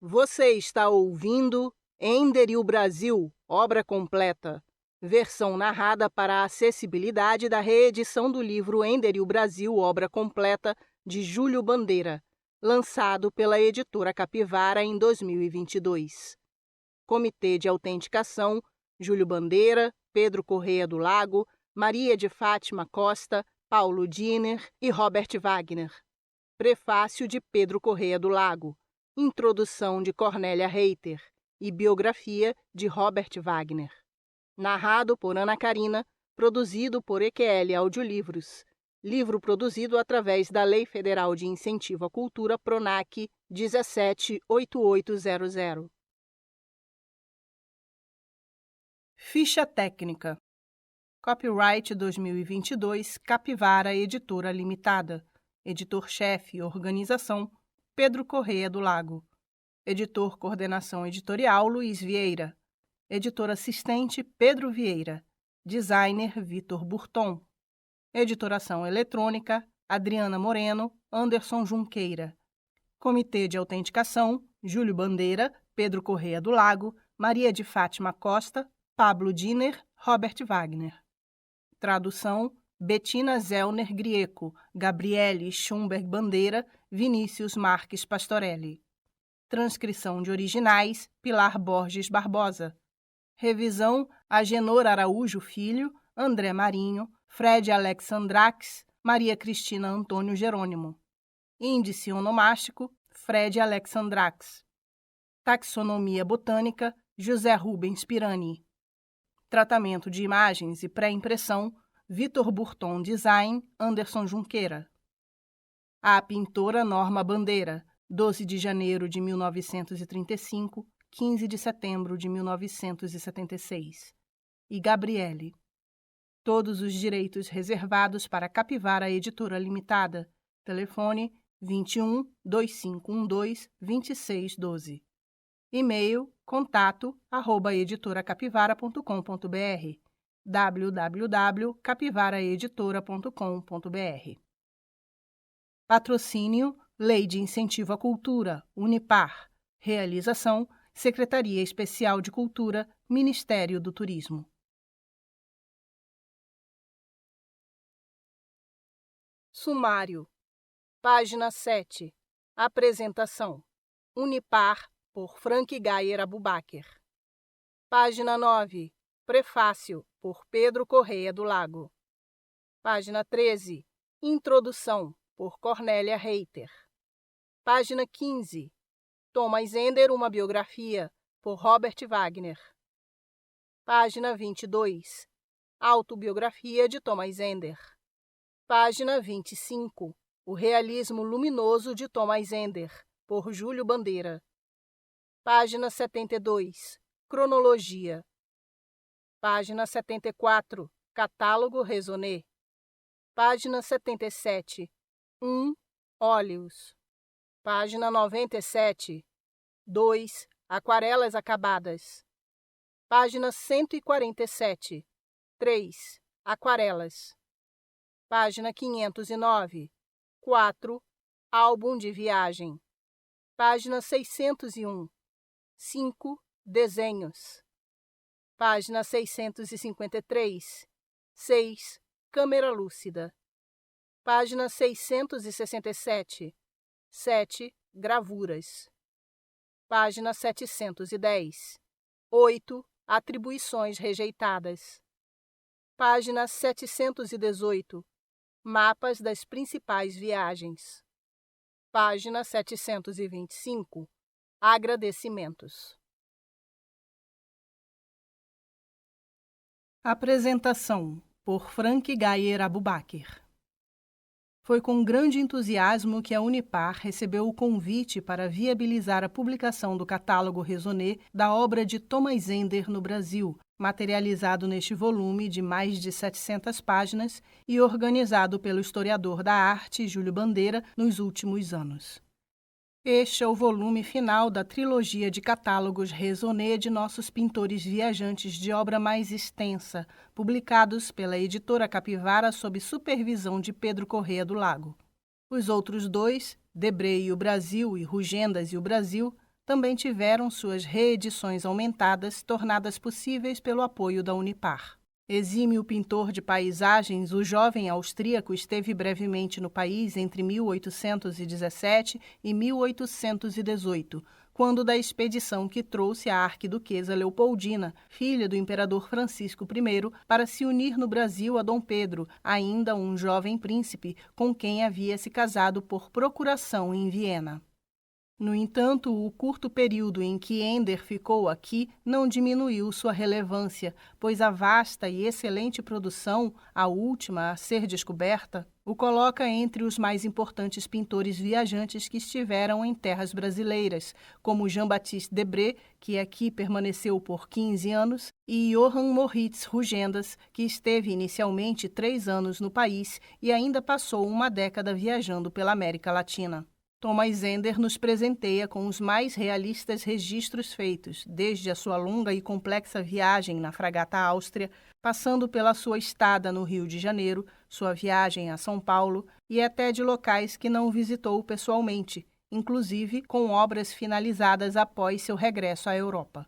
Você está ouvindo Ender e o Brasil, obra completa. Versão narrada para a acessibilidade da reedição do livro Ender e o Brasil, obra completa, de Júlio Bandeira, lançado pela editora Capivara em 2022. Comitê de Autenticação: Júlio Bandeira, Pedro Corrêa do Lago, Maria de Fátima Costa, Paulo Diner e Robert Wagner. Prefácio de Pedro Corrêa do Lago. Introdução de Cornélia Reiter e biografia de Robert Wagner. Narrado por Ana Carina, produzido por EQL Audiolivros. Livro produzido através da Lei Federal de Incentivo à Cultura PRONAC 178800. Ficha técnica. Copyright 2022, Capivara Editora Limitada. Editor-chefe e organização, Pedro Corrêa do Lago. Editor Coordenação Editorial, Luiz Vieira. Editor Assistente, Pedro Vieira. Designer, Vitor Burton. Editoração Eletrônica, Adriana Moreno, Anderson Junqueira. Comitê de Autenticação, Júlio Bandeira, Pedro Corrêa do Lago, Maria de Fátima Costa, Pablo Diner, Robert Wagner. Tradução, Betina Zellner Grieco, Gabriele Schumberg Bandeira, Vinícius Marques Pastorelli. Transcrição de originais, Pilar Borges Barbosa. Revisão, Agenor Araújo Filho, André Marinho, Fred Alexandrax, Maria Cristina Antônio Jerônimo. Índice onomástico, Fred Alexandrax. Taxonomia botânica, José Rubens Pirani. Tratamento de imagens e pré-impressão, Vitor Burton Design, Anderson Junqueira. A pintora Norma Bandeira, 12 de janeiro de 1935, 15 de setembro de 1976. E Gabriele. Todos os direitos reservados para Capivara Editora Limitada. Telefone 21 2512 2612. E-mail contato@editoracapivara.com.br www.capivaraeditora.com.br. Patrocínio Lei de Incentivo à Cultura, Unipar. Realização Secretaria Especial de Cultura, Ministério do Turismo. Sumário. Página 7. Apresentação. Unipar, por Frank Gayer Abubaker. Página 9. Prefácio, por Pedro Corrêa do Lago. Página 13. Introdução, por Cornélia Reiter. Página 15. Thomas Ender, uma biografia, por Robert Wagner. Página 22. Autobiografia de Thomas Ender. Página 25. O realismo luminoso de Thomas Ender, por Júlio Bandeira. Página 72. Cronologia. Página 74. Catálogo Raisonné. Página 77. 1. Óleos. Página 97. 2. Aquarelas acabadas. Página 147. 3. Aquarelas. Página 509. 4. Álbum de viagem. Página 601. 5. Desenhos. Página 653. 6. Câmera lúcida. Página 667. 7. Gravuras. Página 710. 8. Atribuições rejeitadas. Página 718. Mapas das principais viagens. Página 725. Agradecimentos. Apresentação, por Frank Gayer Abubaker. Foi com grande entusiasmo que a Unipar recebeu o convite para viabilizar a publicação do catálogo Raisonné da obra de Thomas Ender no Brasil, materializado neste volume de mais de 700 páginas e organizado pelo historiador da arte Júlio Bandeira nos últimos anos. Este é o volume final da trilogia de catálogos Raisonné de nossos pintores viajantes de obra mais extensa, publicados pela editora Capivara sob supervisão de Pedro Corrêa do Lago. Os outros dois, Debré e o Brasil e Rugendas e o Brasil, também tiveram suas reedições aumentadas, tornadas possíveis pelo apoio da Unipar. Exímio pintor de paisagens, o jovem austríaco esteve brevemente no país entre 1817 e 1818, quando da expedição que trouxe a arquiduquesa Leopoldina, filha do imperador Francisco I, para se unir no Brasil a Dom Pedro, ainda um jovem príncipe, com quem havia se casado por procuração em Viena. No entanto, o curto período em que Ender ficou aqui não diminuiu sua relevância, pois a vasta e excelente produção, a última a ser descoberta, o coloca entre os mais importantes pintores viajantes que estiveram em terras brasileiras, como Jean-Baptiste Debré, que aqui permaneceu por 15 anos, e Johann Moritz Rugendas, que esteve inicialmente 3 anos no país e ainda passou uma década viajando pela América Latina. Thomas Ender nos presenteia com os mais realistas registros feitos, desde a sua longa e complexa viagem na fragata Áustria, passando pela sua estada no Rio de Janeiro, sua viagem a São Paulo e até de locais que não visitou pessoalmente, inclusive com obras finalizadas após seu regresso à Europa.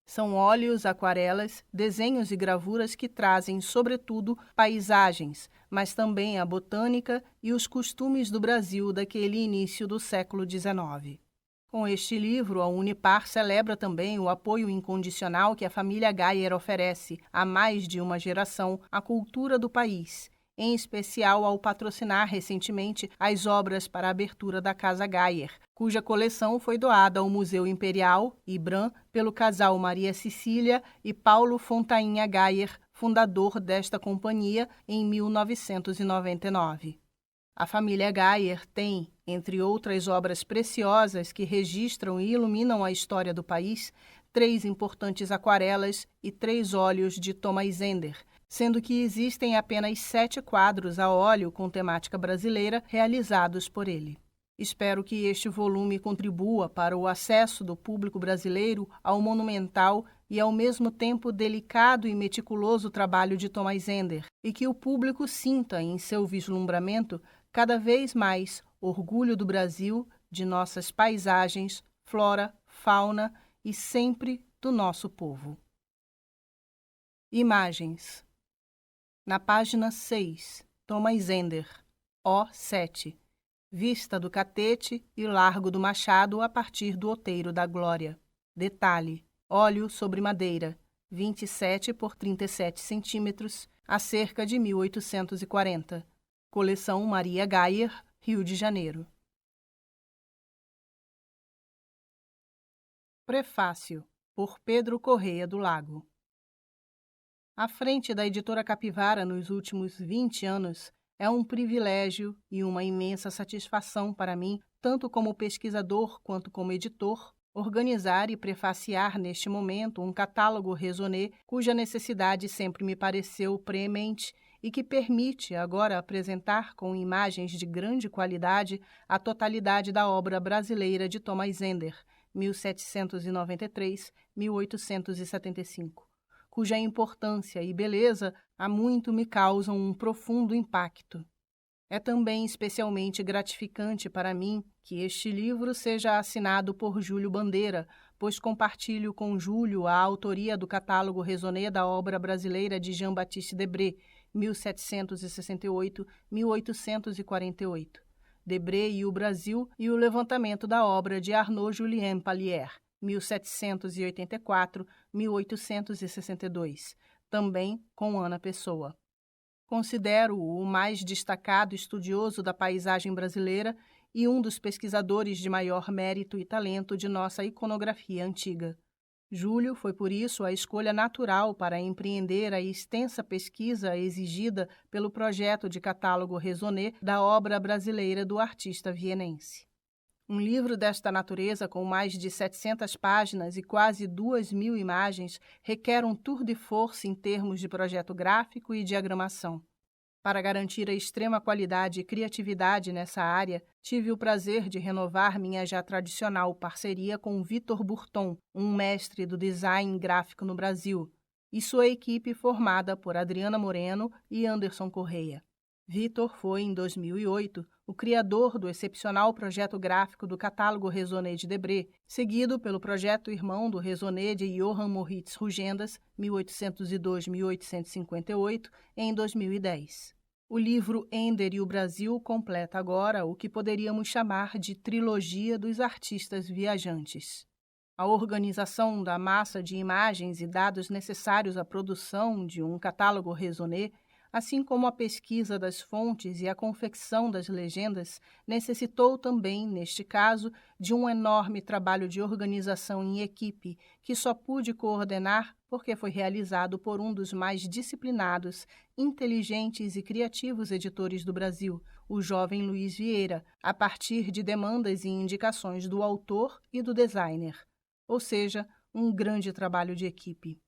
São óleos, aquarelas, desenhos e gravuras que trazem, sobretudo, paisagens, mas também a botânica e os costumes do Brasil daquele início do século XIX. Com este livro, a Unipar celebra também o apoio incondicional que a família Geyer oferece, há mais de uma geração, à cultura do país, em especial ao patrocinar recentemente as obras para a abertura da Casa Geyer, cuja coleção foi doada ao Museu Imperial, IBRAM, pelo casal Maria Cecília e Paulo Fontainha Geyer, fundador desta companhia, em 1999. A família Geyer tem, entre outras obras preciosas que registram e iluminam a história do país, 3 importantes aquarelas e 3 óleos de Thomas Ender, sendo que existem apenas 7 quadros a óleo com temática brasileira realizados por ele. Espero que este volume contribua para o acesso do público brasileiro ao monumental e ao mesmo tempo delicado e meticuloso trabalho de Thomas Ender, e que o público sinta em seu vislumbramento cada vez mais orgulho do Brasil, de nossas paisagens, flora, fauna e sempre do nosso povo. Imagens. Na página 6, Thomas Ender, O7, vista do Catete e Largo do Machado a partir do Outeiro da Glória. Detalhe: óleo sobre madeira, 27 por 37 centímetros, a cerca de 1840. Coleção Maria Geyer, Rio de Janeiro. Prefácio, por Pedro Correia do Lago. À frente da editora Capivara nos últimos 20 anos, é um privilégio e uma imensa satisfação para mim, tanto como pesquisador quanto como editor, organizar e prefaciar neste momento um catálogo raisonné cuja necessidade sempre me pareceu preemente e que permite agora apresentar com imagens de grande qualidade a totalidade da obra brasileira de Thomas Ender, 1793-1875. Cuja importância e beleza há muito me causam um profundo impacto. É também especialmente gratificante para mim que este livro seja assinado por Júlio Bandeira, pois compartilho com Júlio a autoria do catálogo raisonné da obra brasileira de Jean-Baptiste Debré, 1768-1848. Debré e o Brasil e o levantamento da obra de Arnaud-Julien Pallière, 1784-1862, também com Ana Pessoa. Considero-o o mais destacado estudioso da paisagem brasileira e um dos pesquisadores de maior mérito e talento de nossa iconografia antiga. Júlio foi, por isso, a escolha natural para empreender a extensa pesquisa exigida pelo projeto de catálogo raisonné da obra brasileira do artista vienense. Um livro desta natureza, com mais de 700 páginas e quase 2.000 imagens, requer um tour de force em termos de projeto gráfico e diagramação. Para garantir a extrema qualidade e criatividade nessa área, tive o prazer de renovar minha já tradicional parceria com Vitor Burton, um mestre do design gráfico no Brasil, e sua equipe formada por Adriana Moreno e Anderson Correia. Vitor foi, em 2008, o criador do excepcional projeto gráfico do catálogo Raisonné de Debré, seguido pelo projeto irmão do Raisonné de Johann Moritz Rugendas, 1802-1858, em 2010. O livro Ender e o Brasil completa agora o que poderíamos chamar de trilogia dos artistas viajantes. A organização da massa de imagens e dados necessários à produção de um catálogo Raisonné, assim como a pesquisa das fontes e a confecção das legendas, necessitou também, neste caso, de um enorme trabalho de organização em equipe, que só pude coordenar porque foi realizado por um dos mais disciplinados, inteligentes e criativos editores do Brasil, o jovem Luiz Vieira, a partir de demandas e indicações do autor e do designer. Ou seja, um grande trabalho de equipe.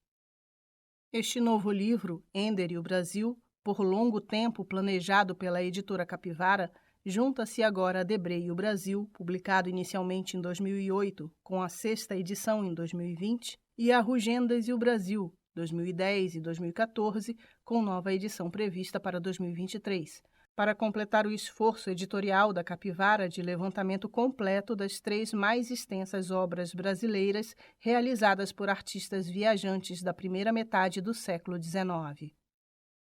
Este novo livro, Ender e o Brasil, por longo tempo planejado pela editora Capivara, junta-se agora a Debré e o Brasil, publicado inicialmente em 2008, com a 6ª edição em 2020, e a Rugendas e o Brasil, 2010 e 2014, com nova edição prevista para 2023, para completar o esforço editorial da Capivara de levantamento completo das 3 mais extensas obras brasileiras realizadas por artistas viajantes da primeira metade do século XIX.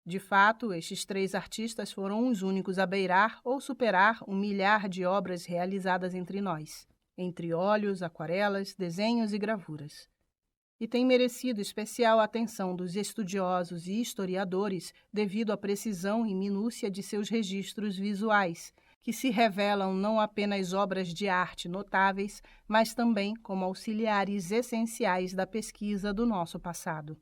De fato, estes 3 artistas foram os únicos a beirar ou superar 1 milhar de obras realizadas entre nós, entre óleos, aquarelas, desenhos e gravuras. E tem merecido especial atenção dos estudiosos e historiadores devido à precisão e minúcia de seus registros visuais, que se revelam não apenas obras de arte notáveis, mas também como auxiliares essenciais da pesquisa do nosso passado.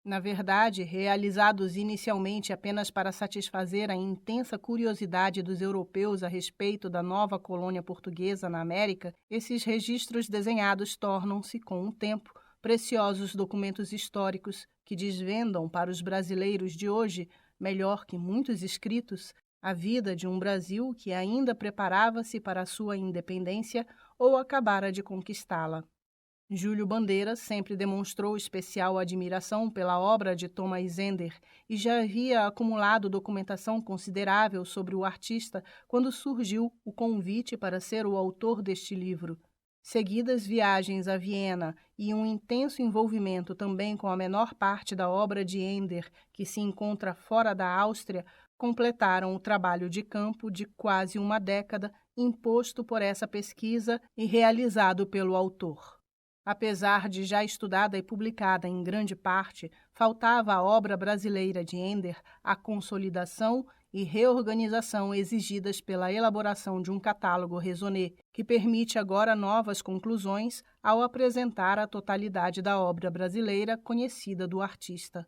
Na verdade, realizados inicialmente apenas para satisfazer a intensa curiosidade dos europeus a respeito da nova colônia portuguesa na América, esses registros desenhados tornam-se, com o tempo, preciosos documentos históricos que desvendam para os brasileiros de hoje, melhor que muitos escritos, a vida de um Brasil que ainda preparava-se para a sua independência ou acabara de conquistá-la. Júlio Bandeira sempre demonstrou especial admiração pela obra de Thomas Ender e já havia acumulado documentação considerável sobre o artista quando surgiu o convite para ser o autor deste livro. Seguidas viagens a Viena e um intenso envolvimento também com a menor parte da obra de Ender, que se encontra fora da Áustria, completaram o trabalho de campo de quase uma década imposto por essa pesquisa e realizado pelo autor. Apesar de já estudada e publicada em grande parte, faltava à obra brasileira de Ender a consolidação e reorganização exigidas pela elaboração de um catálogo Raisonné, que permite agora novas conclusões ao apresentar a totalidade da obra brasileira conhecida do artista.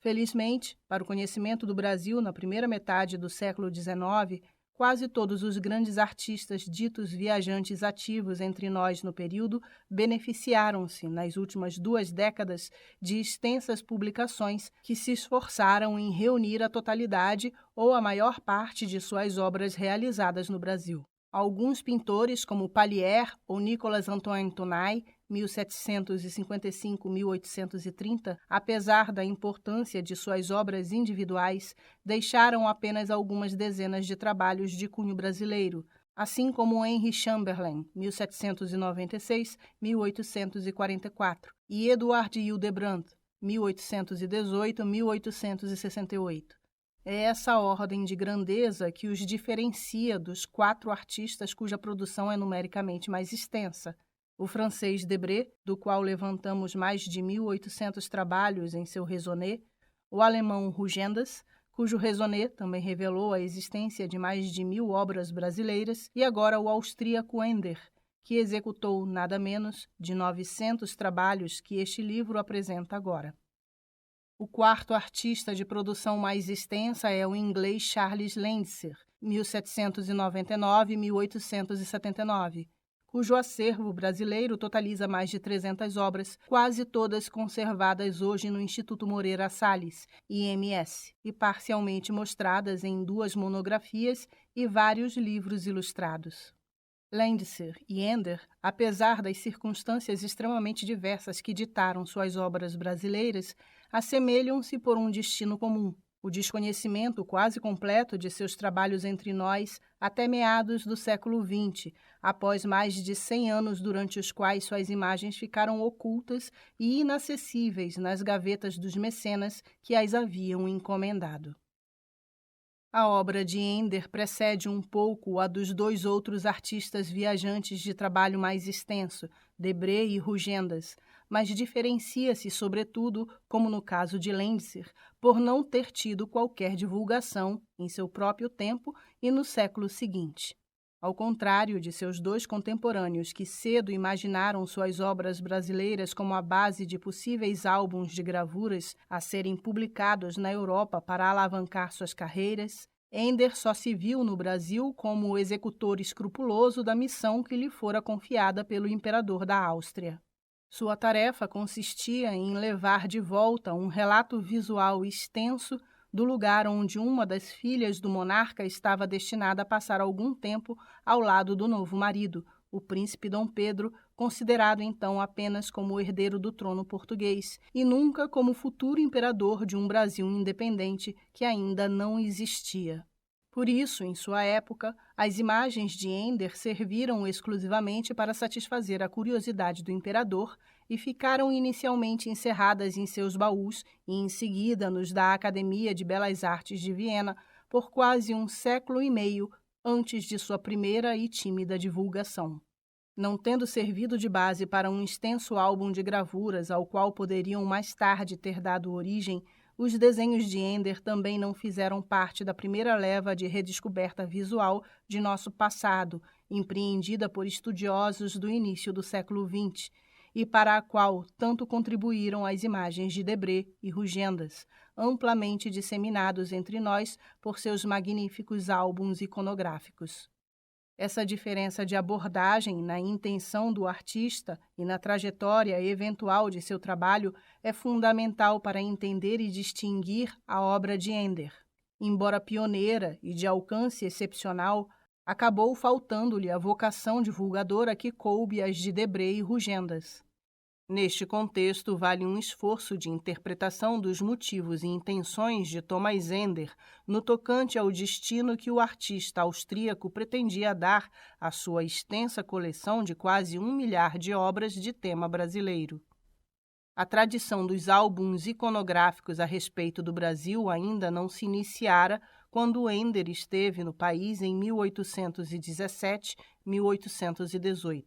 Felizmente, para o conhecimento do Brasil na primeira metade do século XIX, quase todos os grandes artistas ditos viajantes ativos entre nós no período beneficiaram-se, nas últimas 2 décadas, de extensas publicações que se esforçaram em reunir a totalidade ou a maior parte de suas obras realizadas no Brasil. Alguns pintores, como Pallier ou Nicolas-Antoine Tournai, 1755-1830, apesar da importância de suas obras individuais, deixaram apenas algumas dezenas de trabalhos de cunho brasileiro, assim como Henry Chamberlain, 1796-1844, e Edouard Hildebrandt, 1818-1868. É essa ordem de grandeza que os diferencia dos 4 artistas cuja produção é numericamente mais extensa. O francês Debré, do qual levantamos mais de 1.800 trabalhos em seu Raisonné, o alemão Rugendas, cujo Raisonné também revelou a existência de mais de 1.000 obras brasileiras, e agora o austríaco Ender, que executou nada menos de 900 trabalhos que este livro apresenta agora. O 4º artista de produção mais extensa é o inglês Charles Landser, 1799-1879, cujo acervo brasileiro totaliza mais de 300 obras, quase todas conservadas hoje no Instituto Moreira Salles, IMS, e parcialmente mostradas em 2 monografias e vários livros ilustrados. Landser e Ender, apesar das circunstâncias extremamente diversas que ditaram suas obras brasileiras, assemelham-se por um destino comum, o desconhecimento quase completo de seus trabalhos entre nós até meados do século XX, após mais de 100 anos durante os quais suas imagens ficaram ocultas e inacessíveis nas gavetas dos mecenas que as haviam encomendado. A obra de Ender precede um pouco a dos dois outros artistas viajantes de trabalho mais extenso, Debré e Rugendas, mas diferencia-se, sobretudo, como no caso de Lenzer, por não ter tido qualquer divulgação em seu próprio tempo e no século seguinte. Ao contrário de seus dois contemporâneos que cedo imaginaram suas obras brasileiras como a base de possíveis álbuns de gravuras a serem publicados na Europa para alavancar suas carreiras, Ender só se viu no Brasil como o executor escrupuloso da missão que lhe fora confiada pelo imperador da Áustria. Sua tarefa consistia em levar de volta um relato visual extenso do lugar onde uma das filhas do monarca estava destinada a passar algum tempo ao lado do novo marido, o príncipe Dom Pedro, considerado então apenas como o herdeiro do trono português e nunca como futuro imperador de um Brasil independente que ainda não existia. Por isso, em sua época, as imagens de Ender serviram exclusivamente para satisfazer a curiosidade do imperador e ficaram inicialmente encerradas em seus baús e em seguida nos da Academia de Belas Artes de Viena por quase um século e meio antes de sua primeira e tímida divulgação. Não tendo servido de base para um extenso álbum de gravuras ao qual poderiam mais tarde ter dado origem, os desenhos de Ender também não fizeram parte da primeira leva de redescoberta visual de nosso passado, empreendida por estudiosos do início do século XX, e para a qual tanto contribuíram as imagens de Debré e Rugendas, amplamente disseminados entre nós por seus magníficos álbuns iconográficos. Essa diferença de abordagem na intenção do artista e na trajetória eventual de seu trabalho é fundamental para entender e distinguir a obra de Ender. Embora pioneira e de alcance excepcional, acabou faltando-lhe a vocação divulgadora que coube às de Debré e Rugendas. Neste contexto, vale um esforço de interpretação dos motivos e intenções de Thomas Ender no tocante ao destino que o artista austríaco pretendia dar à sua extensa coleção de quase 1 milhar de obras de tema brasileiro. A tradição dos álbuns iconográficos a respeito do Brasil ainda não se iniciara quando Ender esteve no país em 1817-1818.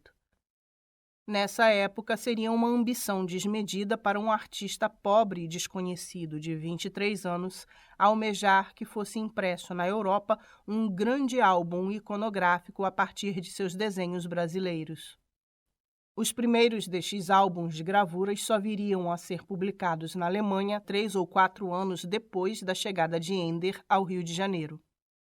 Nessa época, seria uma ambição desmedida para um artista pobre e desconhecido de 23 anos almejar que fosse impresso na Europa um grande álbum iconográfico a partir de seus desenhos brasileiros. Os primeiros destes álbuns de gravuras só viriam a ser publicados na Alemanha 3 ou 4 anos depois da chegada de Ender ao Rio de Janeiro.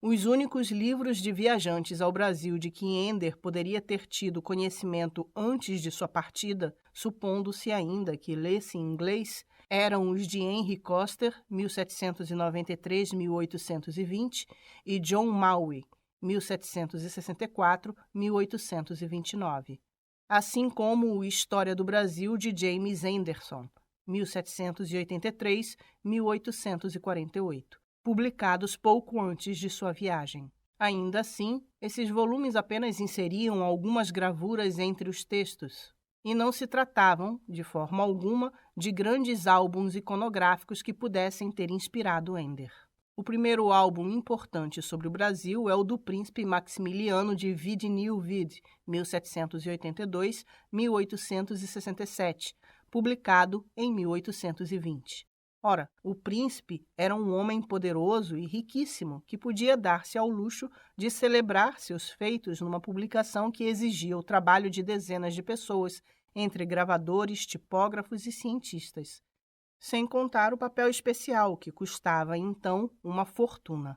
Os únicos livros de viajantes ao Brasil de que Ender poderia ter tido conhecimento antes de sua partida, supondo-se ainda que lesse em inglês, eram os de Henry Coster, 1793-1820, e John Maui, 1764-1829, assim como o História do Brasil de James Anderson, 1783-1848. Publicados pouco antes de sua viagem. Ainda assim, esses volumes apenas inseriam algumas gravuras entre os textos, e não se tratavam, de forma alguma, de grandes álbuns iconográficos que pudessem ter inspirado Ender. O primeiro álbum importante sobre o Brasil é o do príncipe Maximiliano de Wied-Neuwied, 1782-1867, publicado em 1820. Ora, o príncipe era um homem poderoso e riquíssimo que podia dar-se ao luxo de celebrar seus feitos numa publicação que exigia o trabalho de dezenas de pessoas, entre gravadores, tipógrafos e cientistas, sem contar o papel especial, que custava, então, uma fortuna.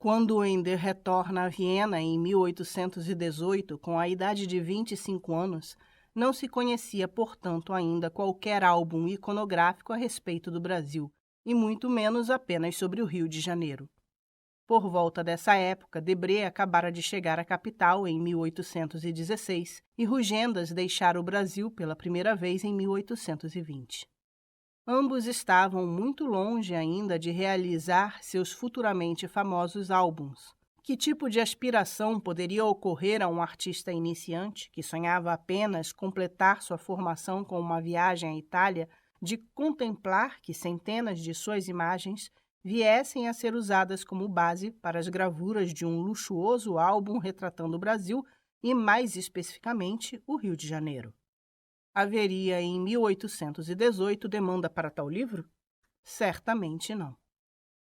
Quando Ender retorna a Viena em 1818, com a idade de 25 anos, não se conhecia, portanto, ainda qualquer álbum iconográfico a respeito do Brasil, e muito menos apenas sobre o Rio de Janeiro. Por volta dessa época, Debré acabara de chegar à capital em 1816 e Rugendas deixara o Brasil pela primeira vez em 1820. Ambos estavam muito longe ainda de realizar seus futuramente famosos álbuns. Que tipo de aspiração poderia ocorrer a um artista iniciante que sonhava apenas completar sua formação com uma viagem à Itália, de contemplar que centenas de suas imagens viessem a ser usadas como base para as gravuras de um luxuoso álbum retratando o Brasil e, mais especificamente, o Rio de Janeiro? Haveria em 1818 demanda para tal livro? Certamente não.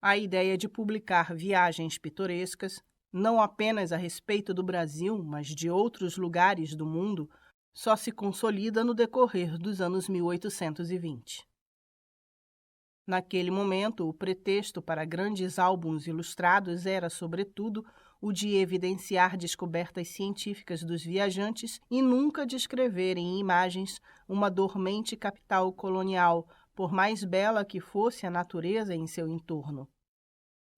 A ideia de publicar viagens pitorescas, não apenas a respeito do Brasil, mas de outros lugares do mundo, só se consolida no decorrer dos anos 1820. Naquele momento, o pretexto para grandes álbuns ilustrados era, sobretudo, o de evidenciar descobertas científicas dos viajantes e nunca descrever em imagens uma dormente capital colonial, por mais bela que fosse a natureza em seu entorno.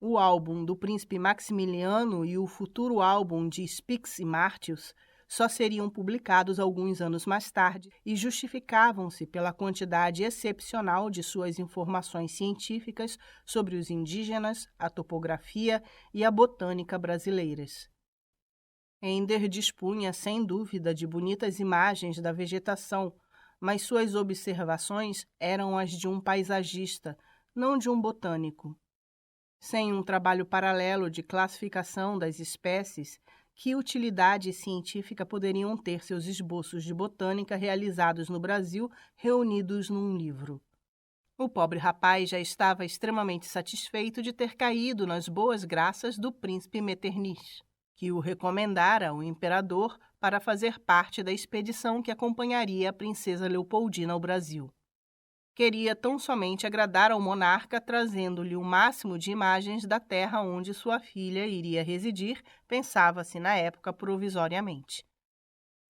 O álbum do Príncipe Maximiliano e o futuro álbum de Spix e Martius só seriam publicados alguns anos mais tarde e justificavam-se pela quantidade excepcional de suas informações científicas sobre os indígenas, a topografia e a botânica brasileiras. Ender dispunha, sem dúvida, de bonitas imagens da vegetação, mas suas observações eram as de um paisagista, não de um botânico. Sem um trabalho paralelo de classificação das espécies, que utilidade científica poderiam ter seus esboços de botânica realizados no Brasil, reunidos num livro? O pobre rapaz já estava extremamente satisfeito de ter caído nas boas graças do príncipe Metternich, que o recomendara ao imperador para fazer parte da expedição que acompanharia a princesa Leopoldina ao Brasil. Queria tão somente agradar ao monarca, trazendo-lhe o máximo de imagens da terra onde sua filha iria residir, pensava-se na época provisoriamente.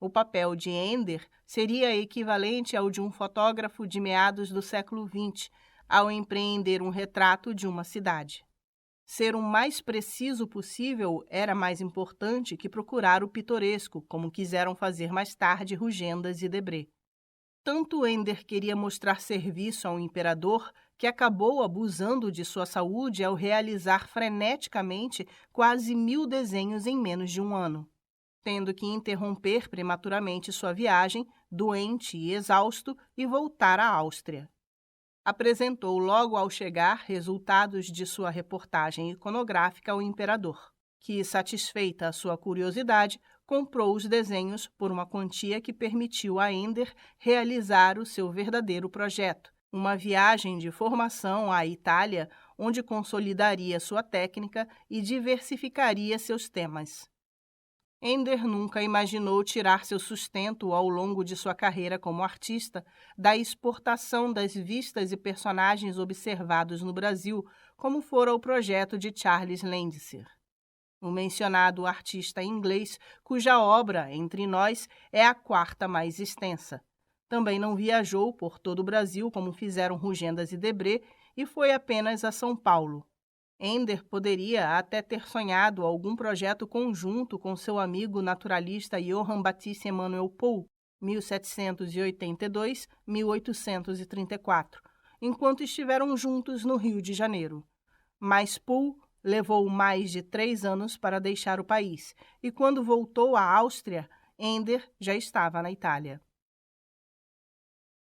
O papel de Ender seria equivalente ao de um fotógrafo de meados do século XX, ao empreender um retrato de uma cidade. Ser o mais preciso possível era mais importante que procurar o pitoresco, como quiseram fazer mais tarde Rugendas e Debré. Tanto Ender queria mostrar serviço ao imperador que acabou abusando de sua saúde ao realizar freneticamente quase 1000 desenhos em menos de um ano, tendo que interromper prematuramente sua viagem, doente e exausto, e voltar à Áustria. Apresentou logo ao chegar resultados de sua reportagem iconográfica ao imperador, que, satisfeita a sua curiosidade, comprou os desenhos por uma quantia que permitiu a Ender realizar o seu verdadeiro projeto, uma viagem de formação à Itália, onde consolidaria sua técnica e diversificaria seus temas. Ender nunca imaginou tirar seu sustento ao longo de sua carreira como artista da exportação das vistas e personagens observados no Brasil, como fora o projeto de Charles Landseer, o mencionado artista inglês, cuja obra, entre nós, é a 4ª mais extensa. Também não viajou por todo o Brasil, como fizeram Rugendas e Debré, e foi apenas a São Paulo. Ender poderia até ter sonhado algum projeto conjunto com seu amigo naturalista Johann Baptist Emanuel Pohl, 1782-1834, enquanto estiveram juntos no Rio de Janeiro. Mas Pohl levou mais de 3 anos para deixar o país, e quando voltou à Áustria, Ender já estava na Itália.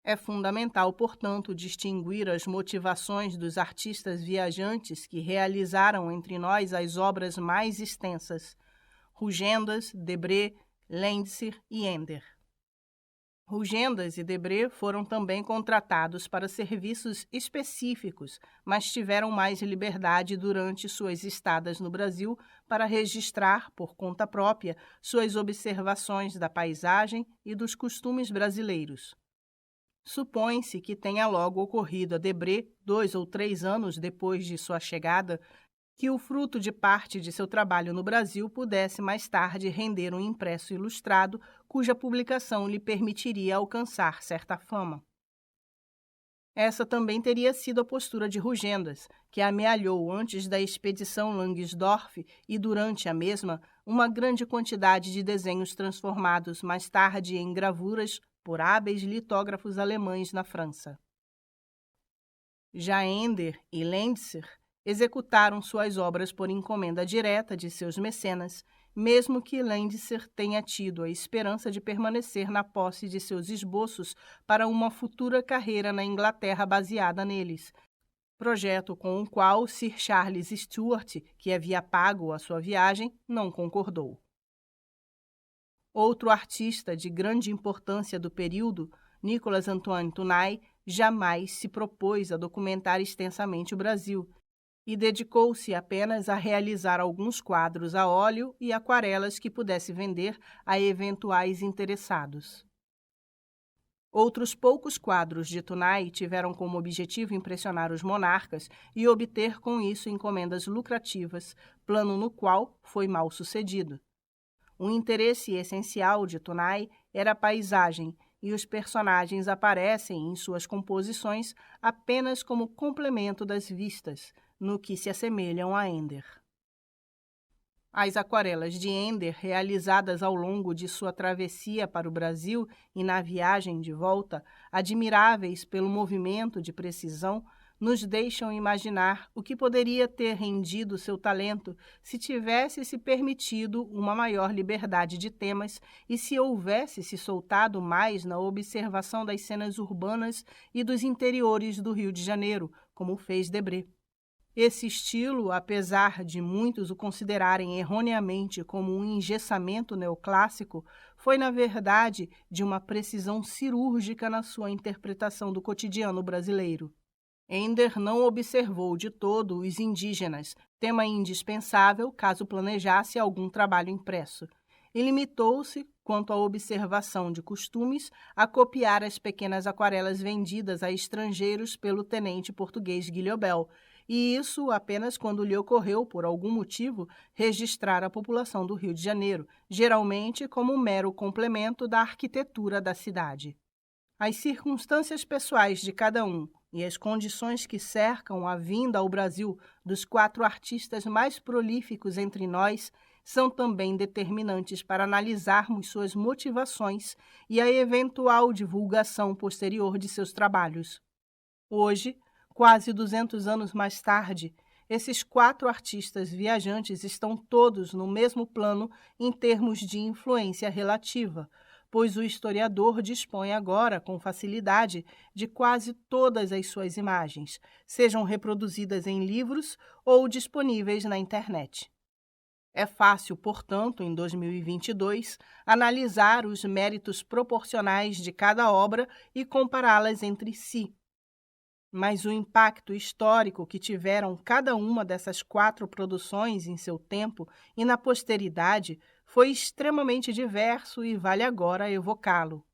É fundamental, portanto, distinguir as motivações dos artistas viajantes que realizaram entre nós as obras mais extensas: Rugendas, Debré, Landseer e Ender. Rugendas e Debré foram também contratados para serviços específicos, mas tiveram mais liberdade durante suas estadas no Brasil para registrar, por conta própria, suas observações da paisagem e dos costumes brasileiros. Supõe-se que tenha logo ocorrido a Debré, 2 ou 3 anos depois de sua chegada, que o fruto de parte de seu trabalho no Brasil pudesse mais tarde render um impresso ilustrado, cuja publicação lhe permitiria alcançar certa fama. Essa também teria sido a postura de Rugendas, que amealhou antes da expedição Langsdorff e durante a mesma uma grande quantidade de desenhos transformados mais tarde em gravuras por hábeis litógrafos alemães na França. Já Ender e Landser executaram suas obras por encomenda direta de seus mecenas, mesmo que Landser tenha tido a esperança de permanecer na posse de seus esboços para uma futura carreira na Inglaterra baseada neles, projeto com o qual Sir Charles Stuart, que havia pago a sua viagem, não concordou. Outro artista de grande importância do período, Nicolas Antoine Tunay, jamais se propôs a documentar extensamente o Brasil e dedicou-se apenas a realizar alguns quadros a óleo e aquarelas que pudesse vender a eventuais interessados. Outros poucos quadros de Tunay tiveram como objetivo impressionar os monarcas e obter com isso encomendas lucrativas, plano no qual foi mal sucedido. O interesse essencial de Tunay era a paisagem, e os personagens aparecem em suas composições apenas como complemento das vistas, no que se assemelham a Ender. As aquarelas de Ender, realizadas ao longo de sua travessia para o Brasil e na viagem de volta, admiráveis pelo movimento de precisão, nos deixam imaginar o que poderia ter rendido seu talento se tivesse se permitido uma maior liberdade de temas e se houvesse se soltado mais na observação das cenas urbanas e dos interiores do Rio de Janeiro, como fez Debré. Esse estilo, apesar de muitos o considerarem erroneamente como um engessamento neoclássico, foi, na verdade, de uma precisão cirúrgica na sua interpretação do cotidiano brasileiro. Ender não observou de todo os indígenas, tema indispensável caso planejasse algum trabalho impresso, e limitou-se, quanto à observação de costumes, a copiar as pequenas aquarelas vendidas a estrangeiros pelo tenente português Guilhobel, e isso apenas quando lhe ocorreu, por algum motivo, registrar a população do Rio de Janeiro, geralmente como um mero complemento da arquitetura da cidade. As circunstâncias pessoais de cada um e as condições que cercam a vinda ao Brasil dos 4 artistas mais prolíficos entre nós são também determinantes para analisarmos suas motivações e a eventual divulgação posterior de seus trabalhos. Hoje, quase 200 anos mais tarde, esses 4 artistas viajantes estão todos no mesmo plano em termos de influência relativa, pois o historiador dispõe agora, com facilidade, de quase todas as suas imagens, sejam reproduzidas em livros ou disponíveis na internet. É fácil, portanto, em 2022, analisar os méritos proporcionais de cada obra e compará-las entre si. Mas o impacto histórico que tiveram cada uma dessas 4 produções em seu tempo e na posteridade foi extremamente diverso e vale agora evocá-lo.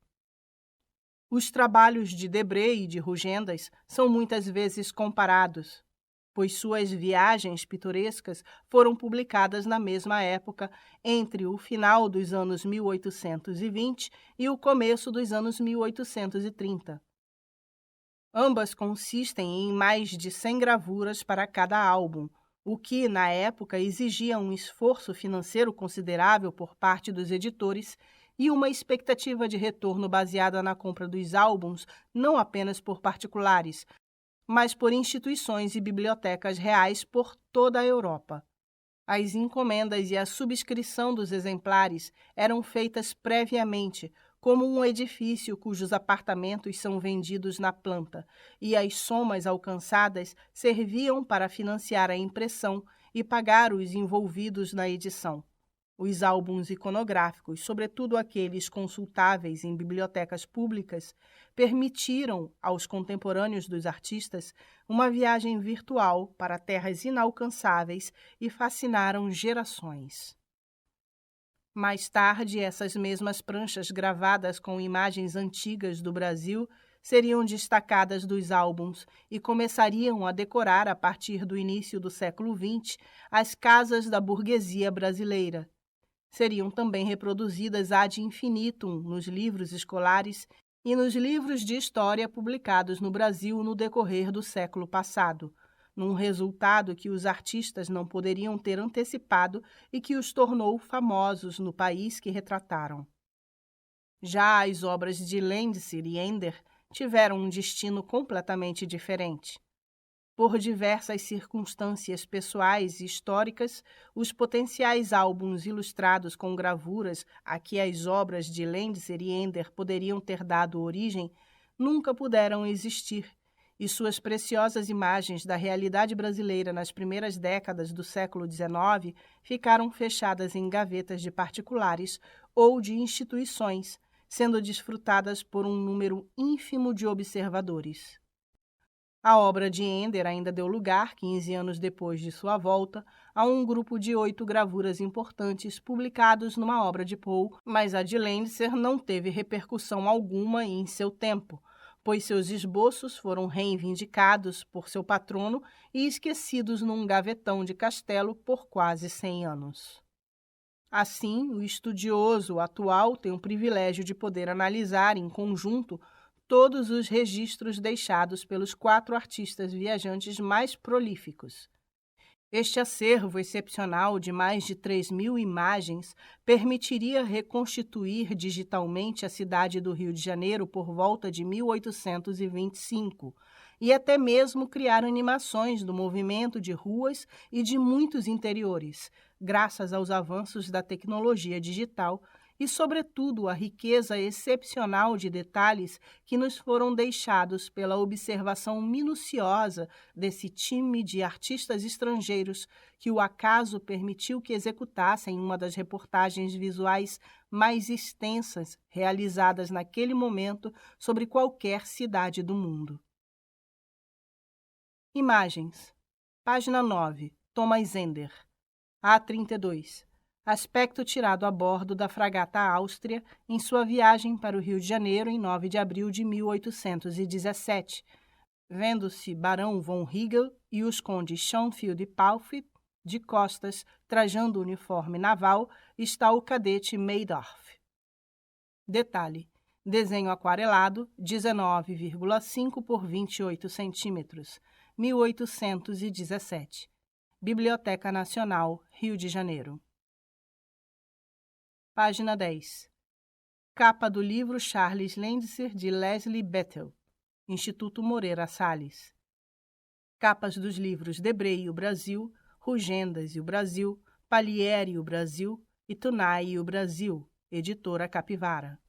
Os trabalhos de Debré e de Rugendas são muitas vezes comparados, pois suas viagens pitorescas foram publicadas na mesma época, entre o final dos anos 1820 e o começo dos anos 1830. Ambas consistem em mais de 100 gravuras para cada álbum, o que, na época, exigia um esforço financeiro considerável por parte dos editores e uma expectativa de retorno baseada na compra dos álbuns não apenas por particulares, mas por instituições e bibliotecas reais por toda a Europa. As encomendas e a subscrição dos exemplares eram feitas previamente, como um edifício cujos apartamentos são vendidos na planta, e as somas alcançadas serviam para financiar a impressão e pagar os envolvidos na edição. Os álbuns iconográficos, sobretudo aqueles consultáveis em bibliotecas públicas, permitiram aos contemporâneos dos artistas uma viagem virtual para terras inalcançáveis e fascinaram gerações. Mais tarde, essas mesmas pranchas gravadas com imagens antigas do Brasil seriam destacadas dos álbuns e começariam a decorar, a partir do início do século XX, as casas da burguesia brasileira. Seriam também reproduzidas ad infinitum nos livros escolares e nos livros de história publicados no Brasil no decorrer do século passado, num resultado que os artistas não poderiam ter antecipado e que os tornou famosos no país que retrataram. Já as obras de Landser e Ender tiveram um destino completamente diferente. Por diversas circunstâncias pessoais e históricas, os potenciais álbuns ilustrados com gravuras a que as obras de Landser e Ender poderiam ter dado origem nunca puderam existir, e suas preciosas imagens da realidade brasileira nas primeiras décadas do século XIX ficaram fechadas em gavetas de particulares ou de instituições, sendo desfrutadas por um número ínfimo de observadores. A obra de Ender ainda deu lugar, 15 anos depois de sua volta, a um grupo de 8 gravuras importantes publicados numa obra de Poe, mas a de Landser não teve repercussão alguma em seu tempo, pois seus esboços foram reivindicados por seu patrono e esquecidos num gavetão de castelo por quase 100 anos. Assim, o estudioso atual tem o privilégio de poder analisar em conjunto todos os registros deixados pelos 4 artistas viajantes mais prolíficos. Este acervo excepcional de mais de 3.000 imagens permitiria reconstituir digitalmente a cidade do Rio de Janeiro por volta de 1825 e até mesmo criar animações do movimento de ruas e de muitos interiores, graças aos avanços da tecnologia digital e, sobretudo, a riqueza excepcional de detalhes que nos foram deixados pela observação minuciosa desse time de artistas estrangeiros que o acaso permitiu que executassem uma das reportagens visuais mais extensas realizadas naquele momento sobre qualquer cidade do mundo. Imagens. Página 9. Thomas Ender. A32. Aspecto tirado a bordo da fragata Áustria em sua viagem para o Rio de Janeiro em 9 de abril de 1817, vendo-se Barão von Riegel e os condes Schoenfield e Palffy de costas, trajando o uniforme naval, está o cadete Maydorff. Detalhe: desenho aquarelado, 19,5 por 28 centímetros, 1817. Biblioteca Nacional, Rio de Janeiro. Página 10. Capa do livro Charles Landser, de Leslie Bethel, Instituto Moreira Salles. Capas dos livros Debré e o Brasil, Rugendas e o Brasil, Palieri e o Brasil e Tunai e o Brasil, editora Capivara.